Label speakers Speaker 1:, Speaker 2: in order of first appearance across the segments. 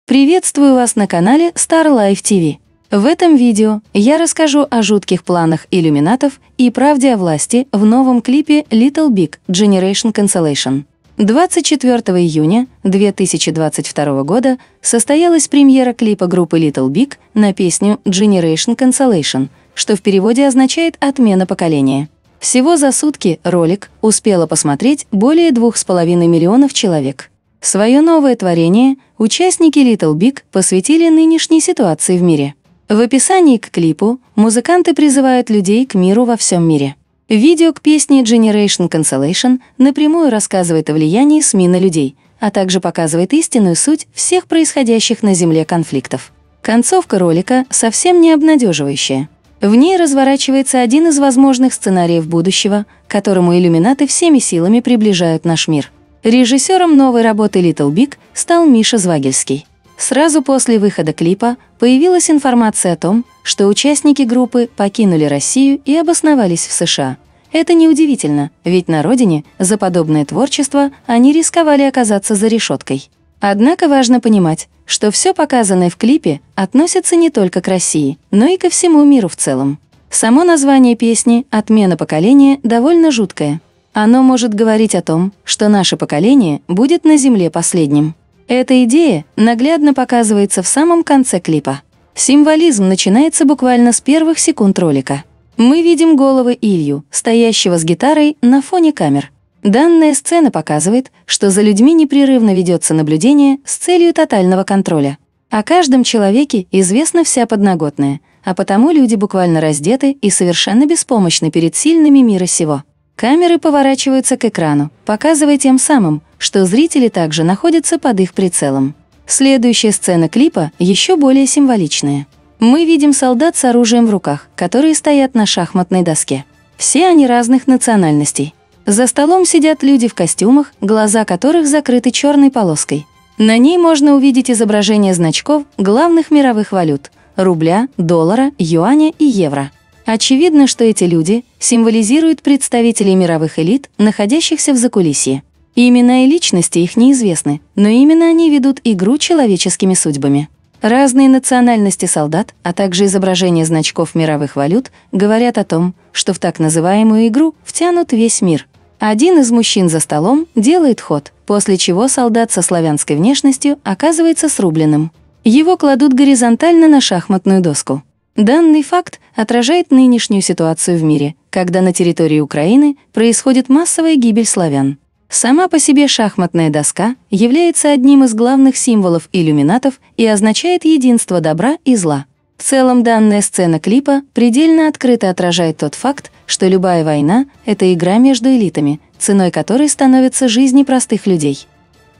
Speaker 1: Приветствую вас на канале Star Life TV. В этом видео я расскажу о жутких планах иллюминатов и правде о власти в новом клипе Little Big Generation Cancellation. 24 июня 2022 года состоялась премьера клипа группы Little Big на песню Generation Cancellation, что в переводе означает «отмена поколения». Всего за сутки ролик успело посмотреть более 2,5 миллионов человек. Свое новое творение участники Little Big посвятили нынешней ситуации в мире. В описании к клипу музыканты призывают людей к миру во всем мире. Видео к песне Generation Cancellation напрямую рассказывает о влиянии СМИ на людей, а также показывает истинную суть всех происходящих на Земле конфликтов. Концовка ролика совсем не обнадеживающая. В ней разворачивается один из возможных сценариев будущего, к которому иллюминаты всеми силами приближают наш мир. Режиссером новой работы Little Big стал Миша Звагельский. Сразу после выхода клипа появилась информация о том, что участники группы покинули Россию и обосновались в США. Это неудивительно, ведь на родине за подобное творчество они рисковали оказаться за решеткой. Однако важно понимать, что все показанное в клипе относится не только к России, но и ко всему миру в целом. Само название песни «Отмена поколения» довольно жуткое. Оно может говорить о том, что наше поколение будет на Земле последним. Эта идея наглядно показывается в самом конце клипа. Символизм начинается буквально с первых секунд ролика. Мы видим голову Илью, стоящего с гитарой на фоне камер. Данная сцена показывает, что за людьми непрерывно ведется наблюдение с целью тотального контроля. О каждом человеке известна вся подноготная, а потому люди буквально раздеты и совершенно беспомощны перед сильными мира сего. Камеры поворачиваются к экрану, показывая тем самым, что зрители также находятся под их прицелом. Следующая сцена клипа еще более символичная. Мы видим солдат с оружием в руках, которые стоят на шахматной доске. Все они разных национальностей. За столом сидят люди в костюмах, глаза которых закрыты черной полоской. На ней можно увидеть изображение значков главных мировых валют – рубля, доллара, юаня и евро. Очевидно, что эти люди символизируют представителей мировых элит, находящихся в закулисье. Имена и личности их неизвестны, но именно они ведут игру человеческими судьбами. Разные национальности солдат, а также изображения значков мировых валют говорят о том, что в так называемую игру втянут весь мир. Один из мужчин за столом делает ход, после чего солдат со славянской внешностью оказывается срубленным. Его кладут горизонтально на шахматную доску. Данный факт отражает нынешнюю ситуацию в мире, когда на территории Украины происходит массовая гибель славян. Сама по себе шахматная доска является одним из главных символов иллюминатов и означает единство добра и зла. В целом данная сцена клипа предельно открыто отражает тот факт, что любая война – это игра между элитами, ценой которой становятся жизни простых людей.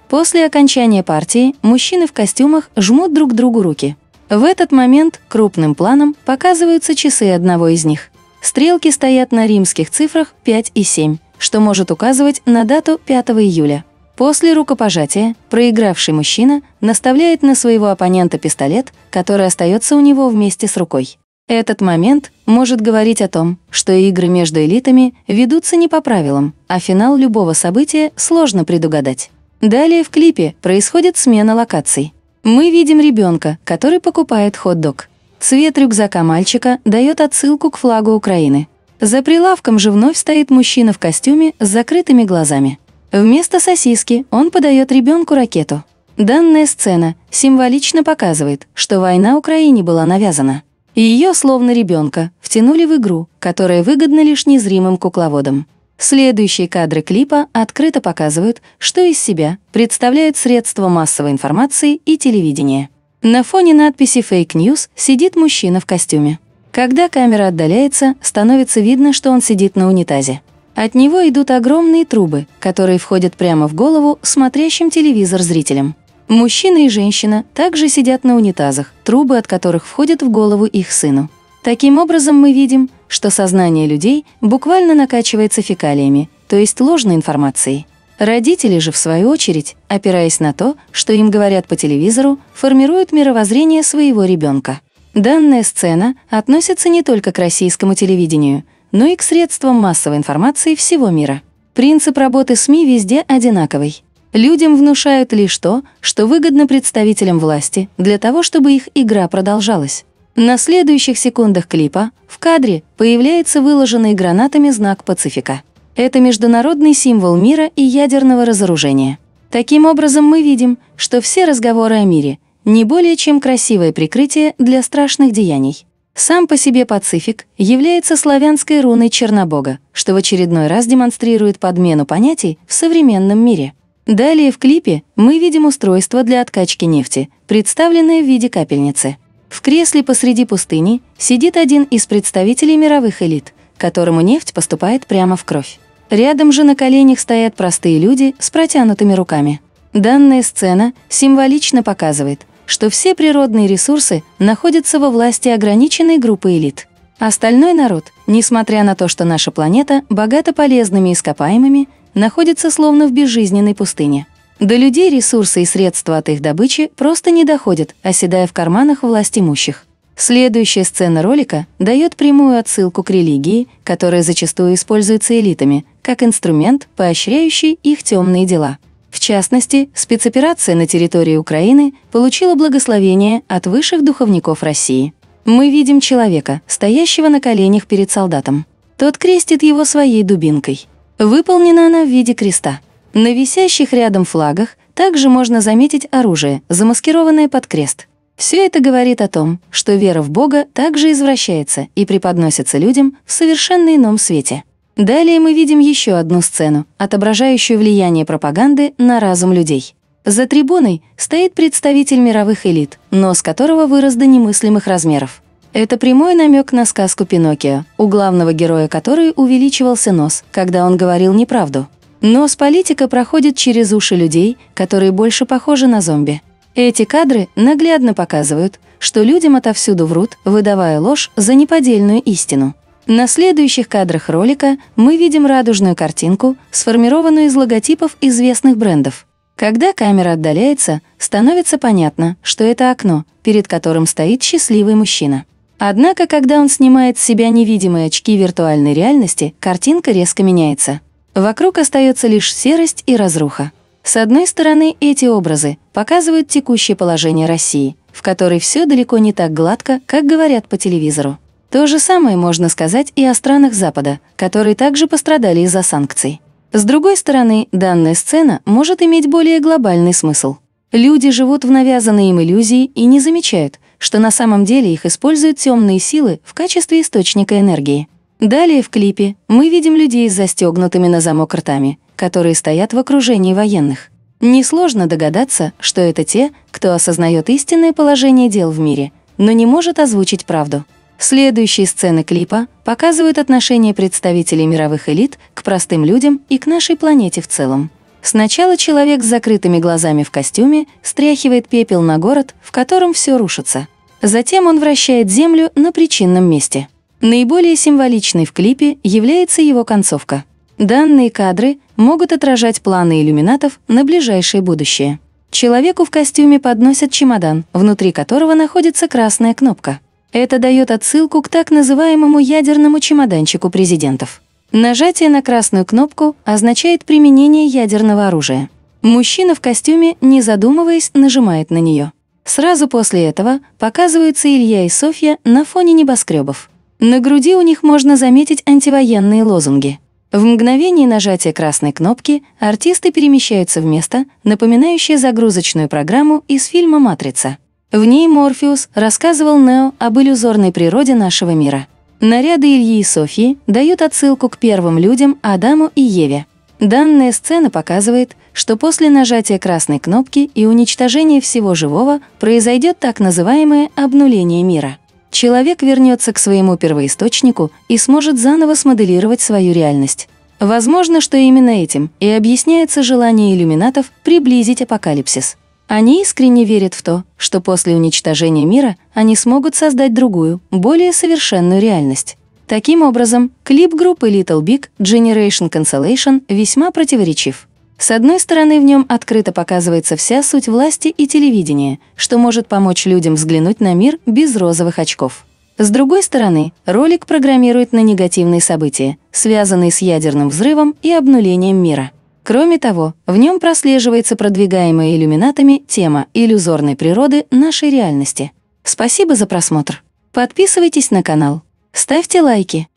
Speaker 1: После окончания партии мужчины в костюмах жмут друг другу руки. В этот момент крупным планом показываются часы одного из них. Стрелки стоят на римских цифрах 5 и 7, что может указывать на дату 5 июля. После рукопожатия проигравший мужчина наставляет на своего оппонента пистолет, который остается у него вместе с рукой. Этот момент может говорить о том, что игры между элитами ведутся не по правилам, а финал любого события сложно предугадать. Далее в клипе происходит смена локаций. Мы видим ребенка, который покупает хот-дог. Цвет рюкзака мальчика дает отсылку к флагу Украины. За прилавком же вновь стоит мужчина в костюме с закрытыми глазами. Вместо сосиски он подает ребенку ракету. Данная сцена символично показывает, что война Украине была навязана. Ее, словно ребенка, втянули в игру, которая выгодна лишь незримым кукловодам. Следующие кадры клипа открыто показывают, что из себя представляют средства массовой информации и телевидение. На фоне надписи «Fake News» сидит мужчина в костюме. Когда камера отдаляется, становится видно, что он сидит на унитазе. От него идут огромные трубы, которые входят прямо в голову смотрящим телевизор зрителям. Мужчина и женщина также сидят на унитазах, трубы от которых входят в голову их сыну. Таким образом, мы видим, что сознание людей буквально накачивается фекалиями, то есть ложной информацией. Родители же, в свою очередь, опираясь на то, что им говорят по телевизору, формируют мировоззрение своего ребенка. Данная сцена относится не только к российскому телевидению, но и к средствам массовой информации всего мира. Принцип работы СМИ везде одинаковый. Людям внушают лишь то, что выгодно представителям власти, для того, чтобы их игра продолжалась. На следующих секундах клипа в кадре появляется выложенный гранатами знак Пацифика. Это международный символ мира и ядерного разоружения. Таким образом, мы видим, что все разговоры о мире не более чем красивое прикрытие для страшных деяний. Сам по себе Пацифик является славянской руной Чернобога, что в очередной раз демонстрирует подмену понятий в современном мире. Далее в клипе мы видим устройство для откачки нефти, представленное в виде капельницы. В кресле посреди пустыни сидит один из представителей мировых элит, которому нефть поступает прямо в кровь. Рядом же на коленях стоят простые люди с протянутыми руками. Данная сцена символично показывает, что все природные ресурсы находятся во власти ограниченной группы элит. Остальной народ, несмотря на то, что наша планета богата полезными ископаемыми, находится словно в безжизненной пустыне. До людей ресурсы и средства от их добычи просто не доходят, оседая в карманах властимущих. Следующая сцена ролика дает прямую отсылку к религии, которая зачастую используется элитами, как инструмент, поощряющий их темные дела. В частности, спецоперация на территории Украины получила благословение от высших духовников России. Мы видим человека, стоящего на коленях перед солдатом. Тот крестит его своей дубинкой. Выполнена она в виде креста. На висящих рядом флагах также можно заметить оружие, замаскированное под крест. Все это говорит о том, что вера в Бога также извращается и преподносится людям в совершенно ином свете. Далее мы видим еще одну сцену, отображающую влияние пропаганды на разум людей. За трибуной стоит представитель мировых элит, нос которого вырос до немыслимых размеров. Это прямой намек на сказку Пиноккио, у главного героя которой увеличивался нос, когда он говорил неправду. Нос политика проходит через уши людей, которые больше похожи на зомби. Эти кадры наглядно показывают, что людям отовсюду врут, выдавая ложь за неподдельную истину. На следующих кадрах ролика мы видим радужную картинку, сформированную из логотипов известных брендов. Когда камера отдаляется, становится понятно, что это окно, перед которым стоит счастливый мужчина. Однако, когда он снимает с себя невидимые очки виртуальной реальности, картинка резко меняется. Вокруг остается лишь серость и разруха. С одной стороны, эти образы показывают текущее положение России, в которой все далеко не так гладко, как говорят по телевизору. То же самое можно сказать и о странах Запада, которые также пострадали из-за санкций. С другой стороны, данная сцена может иметь более глобальный смысл. Люди живут в навязанной им иллюзии и не замечают, что на самом деле их используют темные силы в качестве источника энергии. Далее в клипе мы видим людей с застегнутыми на замок ртами, которые стоят в окружении военных. Несложно догадаться, что это те, кто осознает истинное положение дел в мире, но не может озвучить правду. Следующие сцены клипа показывают отношение представителей мировых элит к простым людям и к нашей планете в целом. Сначала человек с закрытыми глазами в костюме стряхивает пепел на город, в котором все рушится. Затем он вращает Землю на причинном месте. Наиболее символичной в клипе является его концовка. Данные кадры могут отражать планы иллюминатов на ближайшее будущее. Человеку в костюме подносят чемодан, внутри которого находится красная кнопка. Это дает отсылку к так называемому ядерному чемоданчику президентов. Нажатие на красную кнопку означает применение ядерного оружия. Мужчина в костюме, не задумываясь, нажимает на нее. Сразу после этого показываются Илья и Софья на фоне небоскребов. На груди у них можно заметить антивоенные лозунги. В мгновение нажатия красной кнопки артисты перемещаются в место, напоминающее загрузочную программу из фильма «Матрица». В ней Морфеус рассказывал Нео об иллюзорной природе нашего мира. Наряды Ильи и Софьи дают отсылку к первым людям Адаму и Еве. Данная сцена показывает, что после нажатия красной кнопки и уничтожения всего живого произойдет так называемое обнуление мира. Человек вернется к своему первоисточнику и сможет заново смоделировать свою реальность. Возможно, что именно этим и объясняется желание иллюминатов приблизить апокалипсис. Они искренне верят в то, что после уничтожения мира они смогут создать другую, более совершенную реальность. Таким образом, клип группы Little Big Generation Cancellation весьма противоречив. С одной стороны, в нем открыто показывается вся суть власти и телевидения, что может помочь людям взглянуть на мир без розовых очков. С другой стороны, ролик программирует на негативные события, связанные с ядерным взрывом и обнулением мира. Кроме того, в нем прослеживается продвигаемая иллюминатами тема иллюзорной природы нашей реальности. Спасибо за просмотр. Подписывайтесь на канал. Ставьте лайки.